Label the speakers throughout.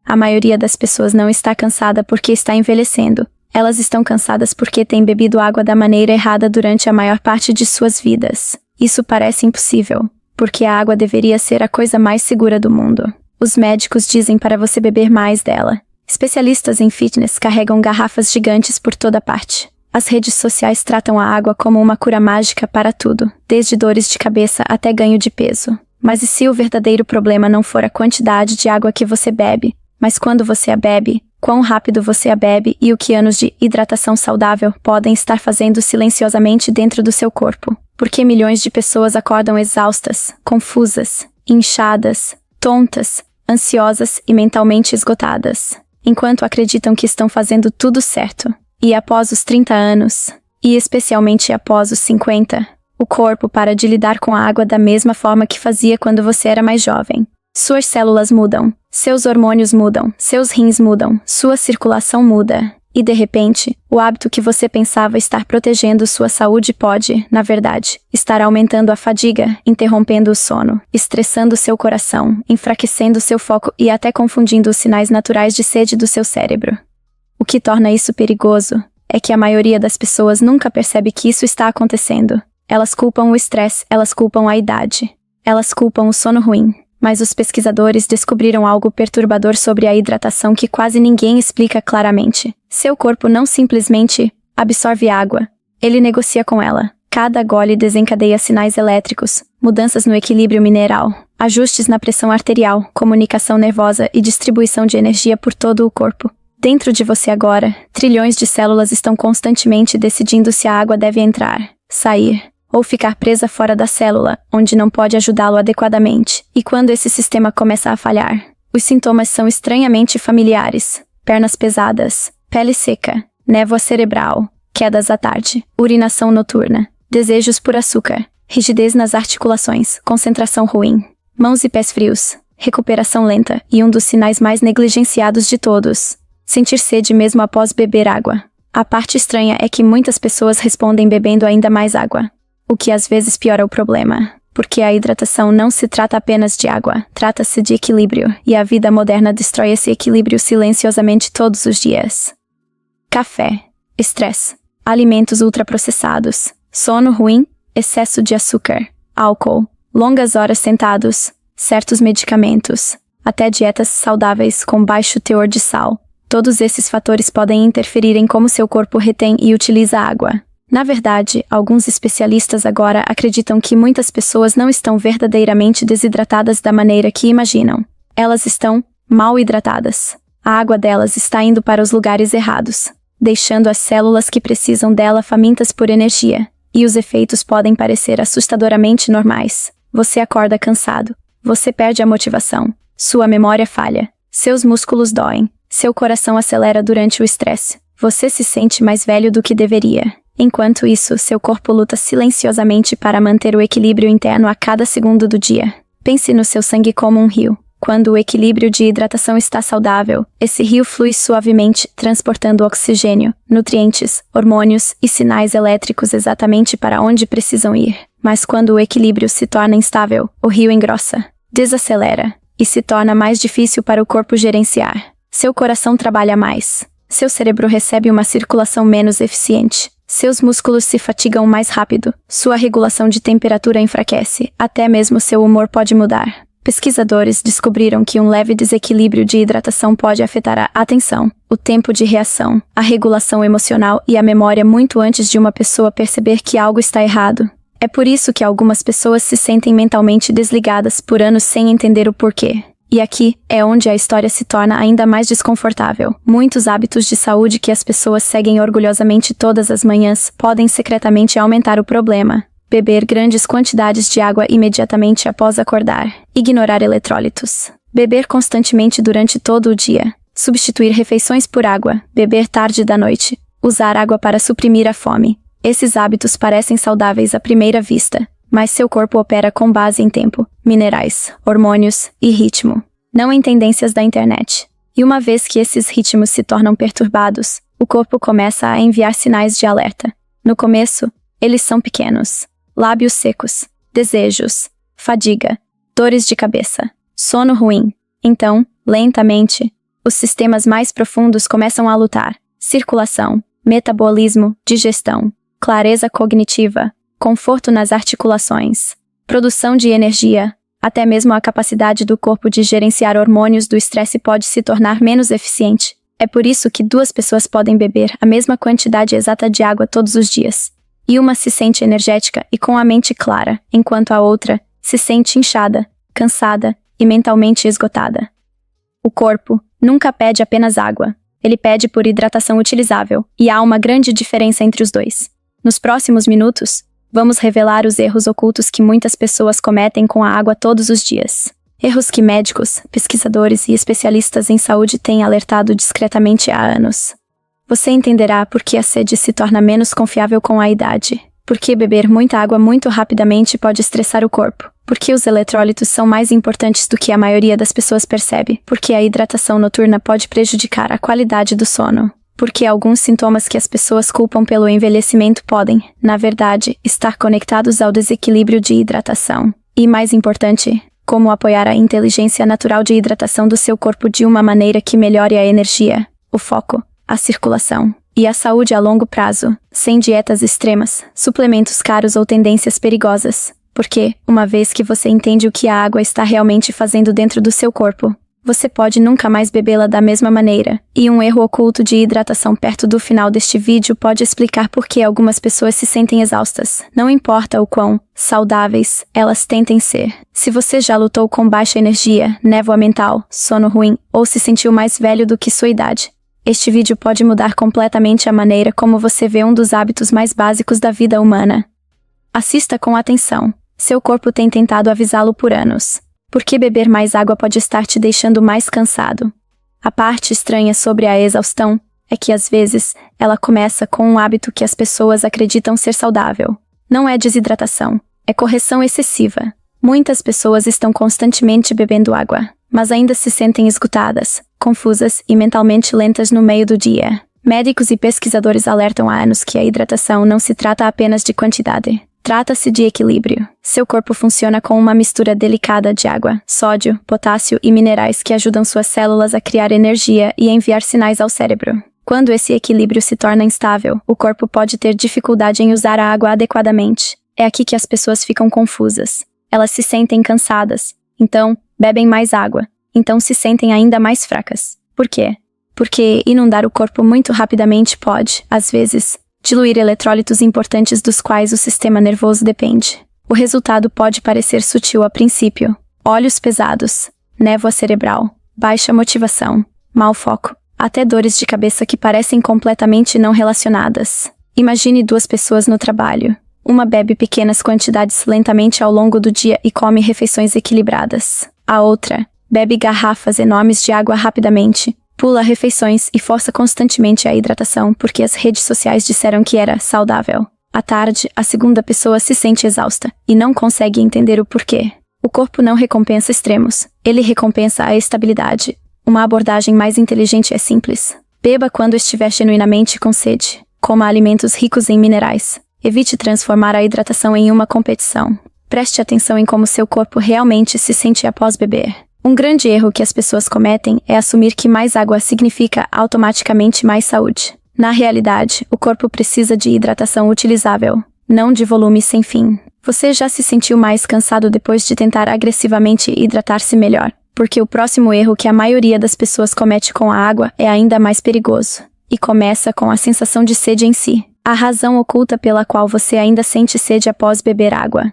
Speaker 1: A maioria das pessoas não está cansada porque está envelhecendo. Elas estão cansadas porque têm bebido água da maneira errada durante a maior parte de suas vidas. Isso parece impossível, porque a água deveria ser a coisa mais segura do mundo. Os médicos dizem para você beber mais dela. Especialistas em fitness carregam garrafas gigantes por toda parte. As redes sociais tratam a água como uma cura mágica para tudo, desde dores de cabeça até ganho de peso. Mas e se o verdadeiro problema não for a quantidade de água que você bebe, mas quando você a bebe, quão rápido você a bebe e o que anos de hidratação saudável podem estar fazendo silenciosamente dentro do seu corpo? Porque milhões de pessoas acordam exaustas, confusas, inchadas, tontas, ansiosas e mentalmente esgotadas, enquanto acreditam que estão fazendo tudo certo. E após os 30 anos, e especialmente após os 50, o corpo para de lidar com a água da mesma forma que fazia quando você era mais jovem. Suas células mudam, seus hormônios mudam, seus rins mudam, sua circulação muda. E de repente, o hábito que você pensava estar protegendo sua saúde pode, na verdade, estar aumentando a fadiga, interrompendo o sono, estressando seu coração, enfraquecendo seu foco e até confundindo os sinais naturais de sede do seu cérebro. O que torna isso perigoso é que a maioria das pessoas nunca percebe que isso está acontecendo. Elas culpam o estresse, elas culpam a idade, elas culpam o sono ruim. Mas os pesquisadores descobriram algo perturbador sobre a hidratação que quase ninguém explica claramente. Seu corpo não simplesmente absorve água, ele negocia com ela. Cada gole desencadeia sinais elétricos, mudanças no equilíbrio mineral, ajustes na pressão arterial, comunicação nervosa e distribuição de energia por todo o corpo. Dentro de você agora, trilhões de células estão constantemente decidindo se a água deve entrar, sair, ou ficar presa fora da célula, onde não pode ajudá-lo adequadamente. E quando esse sistema começa a falhar, os sintomas são estranhamente familiares. Pernas pesadas, pele seca, névoa cerebral, quedas à tarde, urinação noturna, desejos por açúcar, rigidez nas articulações, concentração ruim, mãos e pés frios, recuperação lenta e um dos sinais mais negligenciados de todos, sentir sede mesmo após beber água. A parte estranha é que muitas pessoas respondem bebendo ainda mais água, o que às vezes piora o problema, porque a hidratação não se trata apenas de água, trata-se de equilíbrio, e a vida moderna destrói esse equilíbrio silenciosamente todos os dias. Café, estresse, alimentos ultraprocessados, sono ruim, excesso de açúcar, álcool, longas horas sentados, certos medicamentos, até dietas saudáveis com baixo teor de sal. Todos esses fatores podem interferir em como seu corpo retém e utiliza água. Na verdade, alguns especialistas agora acreditam que muitas pessoas não estão verdadeiramente desidratadas da maneira que imaginam. Elas estão mal hidratadas. A água delas está indo para os lugares errados, deixando as células que precisam dela famintas por energia. E os efeitos podem parecer assustadoramente normais. Você acorda cansado. Você perde a motivação. Sua memória falha. Seus músculos doem. Seu coração acelera durante o estresse. Você se sente mais velho do que deveria. Enquanto isso, seu corpo luta silenciosamente para manter o equilíbrio interno a cada segundo do dia. Pense no seu sangue como um rio. Quando o equilíbrio de hidratação está saudável, esse rio flui suavemente, transportando oxigênio, nutrientes, hormônios e sinais elétricos exatamente para onde precisam ir. Mas quando o equilíbrio se torna instável, o rio engrossa, desacelera, e se torna mais difícil para o corpo gerenciar. Seu coração trabalha mais. Seu cérebro recebe uma circulação menos eficiente. Seus músculos se fatigam mais rápido, sua regulação de temperatura enfraquece, até mesmo seu humor pode mudar. Pesquisadores descobriram que um leve desequilíbrio de hidratação pode afetar a atenção, o tempo de reação, a regulação emocional e a memória muito antes de uma pessoa perceber que algo está errado. É por isso que algumas pessoas se sentem mentalmente desligadas por anos sem entender o porquê. E aqui é onde a história se torna ainda mais desconfortável. Muitos hábitos de saúde que as pessoas seguem orgulhosamente todas as manhãs podem secretamente aumentar o problema. Beber grandes quantidades de água imediatamente após acordar. Ignorar eletrólitos. Beber constantemente durante todo o dia. Substituir refeições por água. Beber tarde da noite. Usar água para suprimir a fome. Esses hábitos parecem saudáveis à primeira vista, mas seu corpo opera com base em tempo, minerais, hormônios e ritmo, não em tendências da internet. E uma vez que esses ritmos se tornam perturbados, o corpo começa a enviar sinais de alerta. No começo, eles são pequenos. Lábios secos, desejos, fadiga, dores de cabeça, sono ruim. Então, lentamente, Os sistemas mais profundos começam a lutar: circulação, metabolismo, digestão, clareza cognitiva, conforto nas articulações, produção de energia. Até mesmo a capacidade do corpo de gerenciar hormônios do estresse pode se tornar menos eficiente. É por isso que duas pessoas podem beber a mesma quantidade exata de água todos os dias. E uma se sente energética e com a mente clara, enquanto a outra se sente inchada, cansada e mentalmente esgotada. O corpo nunca pede apenas água. Ele pede por hidratação utilizável, e há uma grande diferença entre os dois. Nos próximos minutos, vamos revelar os erros ocultos que muitas pessoas cometem com a água todos os dias. Erros que médicos, pesquisadores e especialistas em saúde têm alertado discretamente há anos. Você entenderá por que a sede se torna menos confiável com a idade. Por que beber muita água muito rapidamente pode estressar o corpo. Por que os eletrólitos são mais importantes do que a maioria das pessoas percebe. Por que a hidratação noturna pode prejudicar a qualidade do sono. Porque alguns sintomas que as pessoas culpam pelo envelhecimento podem, na verdade, estar conectados ao desequilíbrio de hidratação. E mais importante, como apoiar a inteligência natural de hidratação do seu corpo de uma maneira que melhore a energia, o foco, a circulação e a saúde a longo prazo, sem dietas extremas, suplementos caros ou tendências perigosas. Porque, uma vez que você entende o que a água está realmente fazendo dentro do seu corpo, você pode nunca mais bebê-la da mesma maneira. E um erro oculto de hidratação perto do final deste vídeo pode explicar por que algumas pessoas se sentem exaustas. Não importa o quão saudáveis elas tentem ser. Se você já lutou com baixa energia, névoa mental, sono ruim, ou se sentiu mais velho do que sua idade, este vídeo pode mudar completamente a maneira como você vê um dos hábitos mais básicos da vida humana. Assista com atenção. Seu corpo tem tentado avisá-lo por anos. Por que beber mais água pode estar te deixando mais cansado? A parte estranha sobre a exaustão é que às vezes ela começa com um hábito que as pessoas acreditam ser saudável. Não é desidratação, é correção excessiva. Muitas pessoas estão constantemente bebendo água, mas ainda se sentem esgotadas, confusas e mentalmente lentas no meio do dia. Médicos e pesquisadores alertam há anos que a hidratação não se trata apenas de quantidade. Trata-se de equilíbrio. Seu corpo funciona com uma mistura delicada de água, sódio, potássio e minerais que ajudam suas células a criar energia e enviar sinais ao cérebro. Quando esse equilíbrio se torna instável, o corpo pode ter dificuldade em usar a água adequadamente. É aqui que as pessoas ficam confusas. Elas se sentem cansadas, então bebem mais água, então se sentem ainda mais fracas. Por quê? Porque inundar o corpo muito rapidamente pode, às vezes, diluir eletrólitos importantes dos quais o sistema nervoso depende. O resultado pode parecer sutil a princípio: olhos pesados, névoa cerebral, baixa motivação, mau foco, até dores de cabeça que parecem completamente não relacionadas. Imagine duas pessoas no trabalho. Uma bebe pequenas quantidades lentamente ao longo do dia e come refeições equilibradas. A outra bebe garrafas enormes de água rapidamente, pula refeições e força constantemente a hidratação porque as redes sociais disseram que era saudável. À tarde, a segunda pessoa se sente exausta e não consegue entender o porquê. O corpo não recompensa extremos, ele recompensa a estabilidade. Uma abordagem mais inteligente é simples. Beba quando estiver genuinamente com sede. Coma alimentos ricos em minerais. Evite transformar a hidratação em uma competição. Preste atenção em como seu corpo realmente se sente após beber. Um grande erro que as pessoas cometem é assumir que mais água significa automaticamente mais saúde. Na realidade, o corpo precisa de hidratação utilizável, não de volume sem fim. Você já se sentiu mais cansado depois de tentar agressivamente hidratar-se melhor? Porque o próximo erro que a maioria das pessoas comete com a água é ainda mais perigoso. E começa com a sensação de sede em si. A razão oculta pela qual você ainda sente sede após beber água.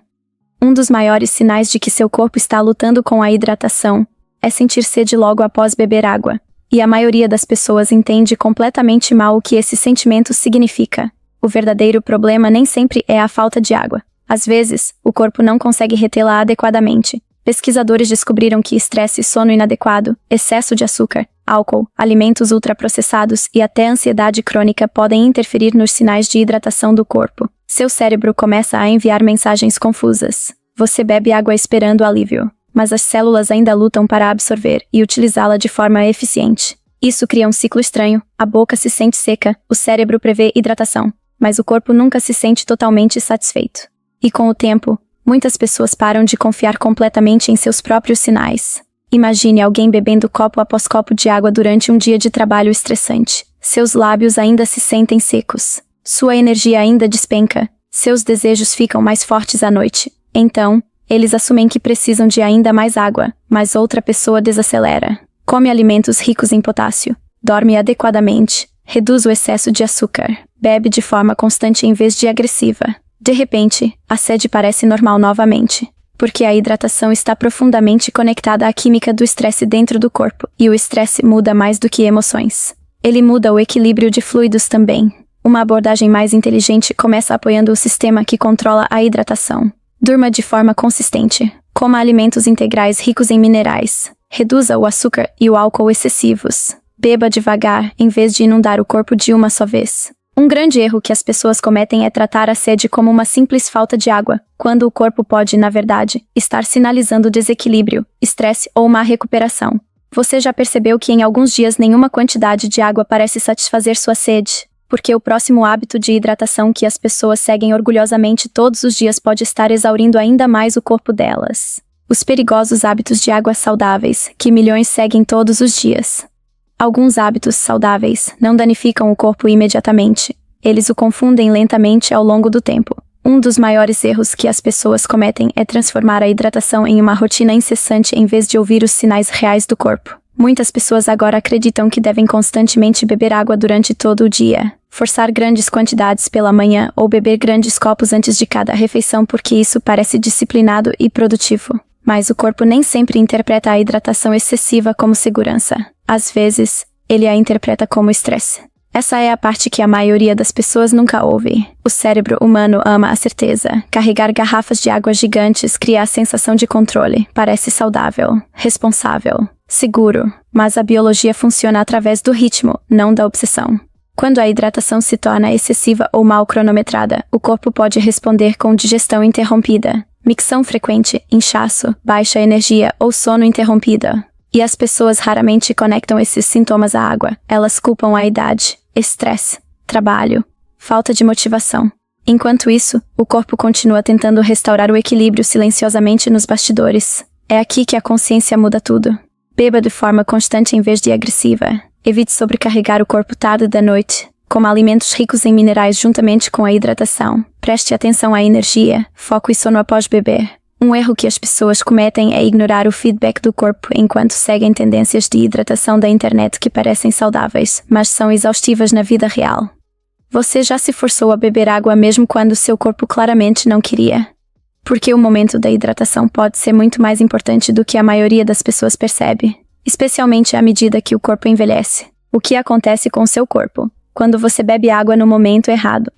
Speaker 1: Um dos maiores sinais de que seu corpo está lutando com a hidratação é sentir sede logo após beber água. E a maioria das pessoas entende completamente mal o que esse sentimento significa. O verdadeiro problema nem sempre é a falta de água. Às vezes, o corpo não consegue retê-la adequadamente. Pesquisadores descobriram que estresse, sono inadequado, excesso de açúcar, álcool, alimentos ultraprocessados e até ansiedade crônica podem interferir nos sinais de hidratação do corpo. Seu cérebro começa a enviar mensagens confusas. Você bebe água esperando alívio, mas as células ainda lutam para absorver e utilizá-la de forma eficiente. Isso cria um ciclo estranho, a boca se sente seca, o cérebro prevê hidratação, mas o corpo nunca se sente totalmente satisfeito. E com o tempo, muitas pessoas param de confiar completamente em seus próprios sinais. Imagine alguém bebendo copo após copo de água durante um dia de trabalho estressante. Seus lábios ainda se sentem secos. Sua energia ainda despenca. Seus desejos ficam mais fortes à noite. Então, eles assumem que precisam de ainda mais água, mas outra pessoa desacelera. Come alimentos ricos em potássio. Dorme adequadamente. Reduz o excesso de açúcar. Bebe de forma constante em vez de agressiva. De repente, a sede parece normal novamente. Porque a hidratação está profundamente conectada à química do estresse dentro do corpo, e o estresse muda mais do que emoções. Ele muda o equilíbrio de fluidos também. Uma abordagem mais inteligente começa apoiando o sistema que controla a hidratação. Durma de forma consistente. Coma alimentos integrais ricos em minerais. Reduza o açúcar e o álcool excessivos. Beba devagar, em vez de inundar o corpo de uma só vez. Um grande erro que as pessoas cometem é tratar a sede como uma simples falta de água, quando o corpo pode, na verdade, estar sinalizando desequilíbrio, estresse ou má recuperação. Você já percebeu que em alguns dias nenhuma quantidade de água parece satisfazer sua sede? Porque o próximo hábito de hidratação que as pessoas seguem orgulhosamente todos os dias pode estar exaurindo ainda mais o corpo delas. Os perigosos hábitos de água saudáveis, que milhões seguem todos os dias. Alguns hábitos saudáveis não danificam o corpo imediatamente. Eles o confundem lentamente ao longo do tempo. Um dos maiores erros que as pessoas cometem é transformar a hidratação em uma rotina incessante em vez de ouvir os sinais reais do corpo. Muitas pessoas agora acreditam que devem constantemente beber água durante todo o dia, forçar grandes quantidades pela manhã ou beber grandes copos antes de cada refeição porque isso parece disciplinado e produtivo. Mas o corpo nem sempre interpreta a hidratação excessiva como segurança. Às vezes, ele a interpreta como estresse. Essa é a parte que a maioria das pessoas nunca ouve. O cérebro humano ama a certeza. Carregar garrafas de água gigantes cria a sensação de controle. Parece saudável, responsável, seguro. Mas a biologia funciona através do ritmo, não da obsessão. Quando a hidratação se torna excessiva ou mal cronometrada, o corpo pode responder com digestão interrompida, micção frequente, inchaço, baixa energia ou sono interrompido. E as pessoas raramente conectam esses sintomas à água. Elas culpam a idade, estresse, trabalho, falta de motivação. Enquanto isso, o corpo continua tentando restaurar o equilíbrio silenciosamente nos bastidores. É aqui que a consciência muda tudo. Beba de forma constante em vez de agressiva. Evite sobrecarregar o corpo tarde da noite. Coma alimentos ricos em minerais juntamente com a hidratação. Preste atenção à energia, foco e sono após beber. Um erro que as pessoas cometem é ignorar o feedback do corpo enquanto seguem tendências de hidratação da internet que parecem saudáveis, mas são exaustivas na vida real. Você já se forçou a beber água mesmo quando seu corpo claramente não queria? Porque o momento da hidratação pode ser muito mais importante do que a maioria das pessoas percebe, especialmente à medida que o corpo envelhece. O que acontece com seu corpo quando você bebe água no momento errado?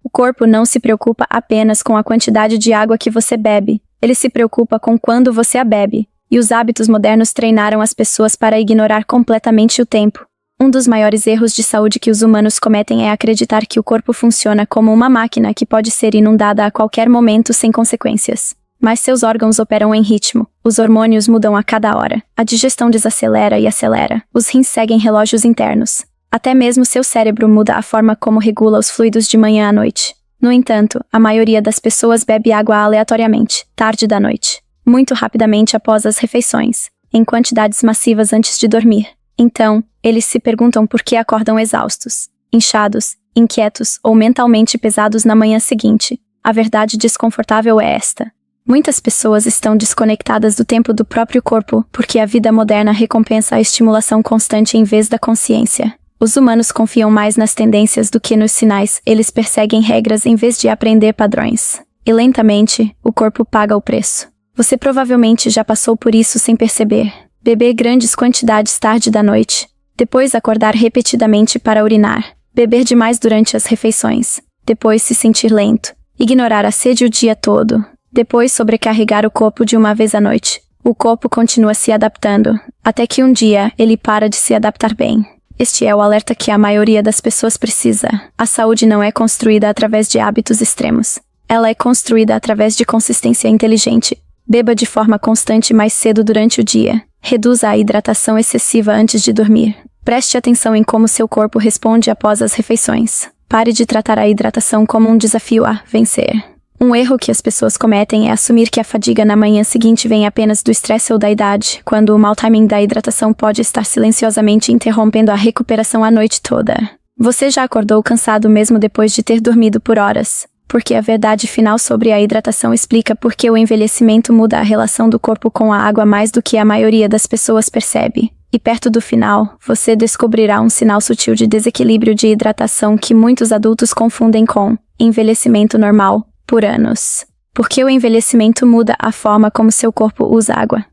Speaker 1: O corpo não se preocupa apenas com a quantidade de água que você bebe, ele se preocupa com quando você a bebe, e os hábitos modernos treinaram as pessoas para ignorar completamente o tempo. Um dos maiores erros de saúde que os humanos cometem é acreditar que o corpo funciona como uma máquina que pode ser inundada a qualquer momento sem consequências. Mas seus órgãos operam em ritmo, os hormônios mudam a cada hora, a digestão desacelera e acelera, os rins seguem relógios internos. Até mesmo seu cérebro muda a forma como regula os fluidos de manhã à noite. No entanto, a maioria das pessoas bebe água aleatoriamente, tarde da noite, muito rapidamente após as refeições, em quantidades massivas antes de dormir. Então, eles se perguntam por que acordam exaustos, inchados, inquietos ou mentalmente pesados na manhã seguinte. A verdade desconfortável é esta. Muitas pessoas estão desconectadas do tempo do próprio corpo porque a vida moderna recompensa a estimulação constante em vez da consciência. Os humanos confiam mais nas tendências do que nos sinais, eles perseguem regras em vez de aprender padrões. E lentamente, o corpo paga o preço. Você provavelmente já passou por isso sem perceber. Beber grandes quantidades tarde da noite. Depois acordar repetidamente para urinar. Beber demais durante as refeições. Depois se sentir lento. Ignorar a sede o dia todo. Depois sobrecarregar o corpo de uma vez à noite. O corpo continua se adaptando, até que um dia ele para de se adaptar bem. Este é o alerta que a maioria das pessoas precisa. A saúde não é construída através de hábitos extremos. Ela é construída através de consistência inteligente. Beba de forma constante mais cedo durante o dia. Reduza a hidratação excessiva antes de dormir. Preste atenção em como seu corpo responde após as refeições. Pare de tratar a hidratação como um desafio a vencer. Um erro que as pessoas cometem é assumir que a fadiga na manhã seguinte vem apenas do estresse ou da idade, quando o mau timing da hidratação pode estar silenciosamente interrompendo a recuperação a noite toda. Você já acordou cansado mesmo depois de ter dormido por horas, porque a verdade final sobre a hidratação explica por que o envelhecimento muda a relação do corpo com a água mais do que a maioria das pessoas percebe. E perto do final, você descobrirá um sinal sutil de desequilíbrio de hidratação que muitos adultos confundem com envelhecimento normal, por anos. Porque o envelhecimento muda a forma como seu corpo usa água.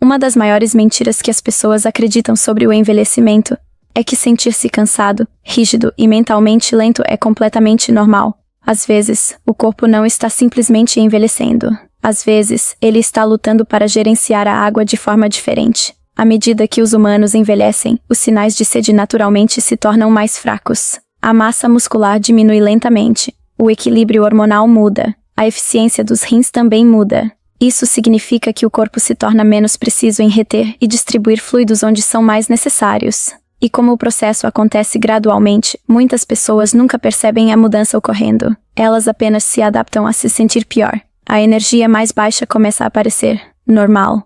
Speaker 1: Uma das maiores mentiras que as pessoas acreditam sobre o envelhecimento é que sentir-se cansado, rígido e mentalmente lento é completamente normal. Às vezes, o corpo não está simplesmente envelhecendo. Às vezes, ele está lutando para gerenciar a água de forma diferente. À medida que os humanos envelhecem, os sinais de sede naturalmente se tornam mais fracos. A massa muscular diminui lentamente. O equilíbrio hormonal muda. A eficiência dos rins também muda. Isso significa que o corpo se torna menos preciso em reter e distribuir fluidos onde são mais necessários. E como o processo acontece gradualmente, muitas pessoas nunca percebem a mudança ocorrendo. Elas apenas se adaptam a se sentir pior. A energia mais baixa começa a aparecer. Normal.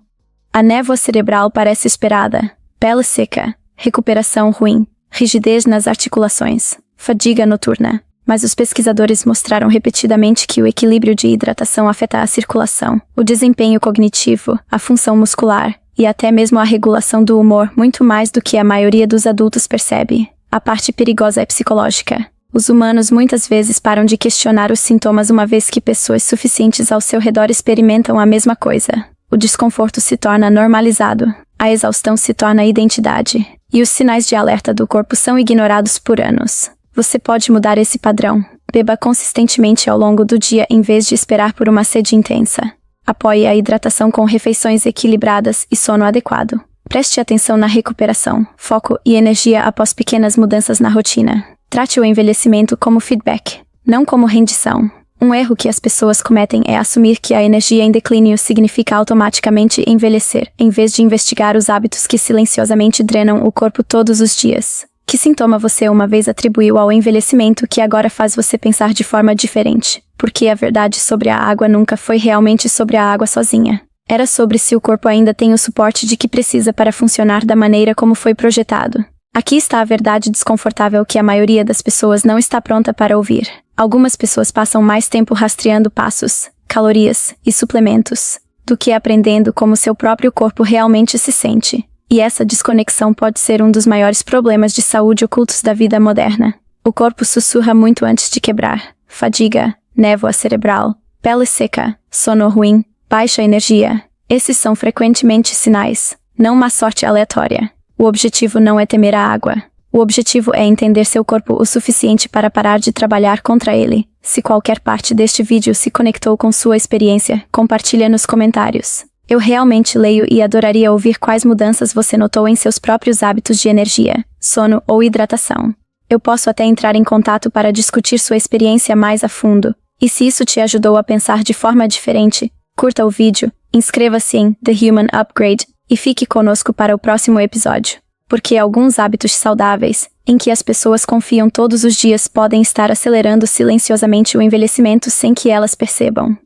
Speaker 1: A névoa cerebral parece esperada. Pele seca. Recuperação ruim. Rigidez nas articulações. Fadiga noturna. Mas os pesquisadores mostraram repetidamente que o equilíbrio de hidratação afeta a circulação, o desempenho cognitivo, a função muscular e até mesmo a regulação do humor muito mais do que a maioria dos adultos percebe. A parte perigosa é psicológica. Os humanos muitas vezes param de questionar os sintomas uma vez que pessoas suficientes ao seu redor experimentam a mesma coisa. O desconforto se torna normalizado, a exaustão se torna identidade, e os sinais de alerta do corpo são ignorados por anos. Você pode mudar esse padrão. Beba consistentemente ao longo do dia em vez de esperar por uma sede intensa. Apoie a hidratação com refeições equilibradas e sono adequado. Preste atenção na recuperação, foco e energia após pequenas mudanças na rotina. Trate o envelhecimento como feedback, não como rendição. Um erro que as pessoas cometem é assumir que a energia em declínio significa automaticamente envelhecer, em vez de investigar os hábitos que silenciosamente drenam o corpo todos os dias. Que sintoma você uma vez atribuiu ao envelhecimento que agora faz você pensar de forma diferente? Porque a verdade sobre a água nunca foi realmente sobre a água sozinha. Era sobre se o corpo ainda tem o suporte de que precisa para funcionar da maneira como foi projetado. Aqui está a verdade desconfortável que a maioria das pessoas não está pronta para ouvir. Algumas pessoas passam mais tempo rastreando passos, calorias e suplementos do que aprendendo como seu próprio corpo realmente se sente. E essa desconexão pode ser um dos maiores problemas de saúde ocultos da vida moderna. O corpo sussurra muito antes de quebrar. Fadiga, névoa cerebral, pele seca, sono ruim, baixa energia. Esses são frequentemente sinais, não má sorte aleatória. O objetivo não é temer a água. O objetivo é entender seu corpo o suficiente para parar de trabalhar contra ele. Se qualquer parte deste vídeo se conectou com sua experiência, compartilha nos comentários. Eu realmente leio e adoraria ouvir quais mudanças você notou em seus próprios hábitos de energia, sono ou hidratação. Eu posso até entrar em contato para discutir sua experiência mais a fundo. E se isso te ajudou a pensar de forma diferente, curta o vídeo, inscreva-se em The Human Upgrade e fique conosco para o próximo episódio. Porque alguns hábitos saudáveis, em que as pessoas confiam todos os dias, podem estar acelerando silenciosamente o envelhecimento sem que elas percebam.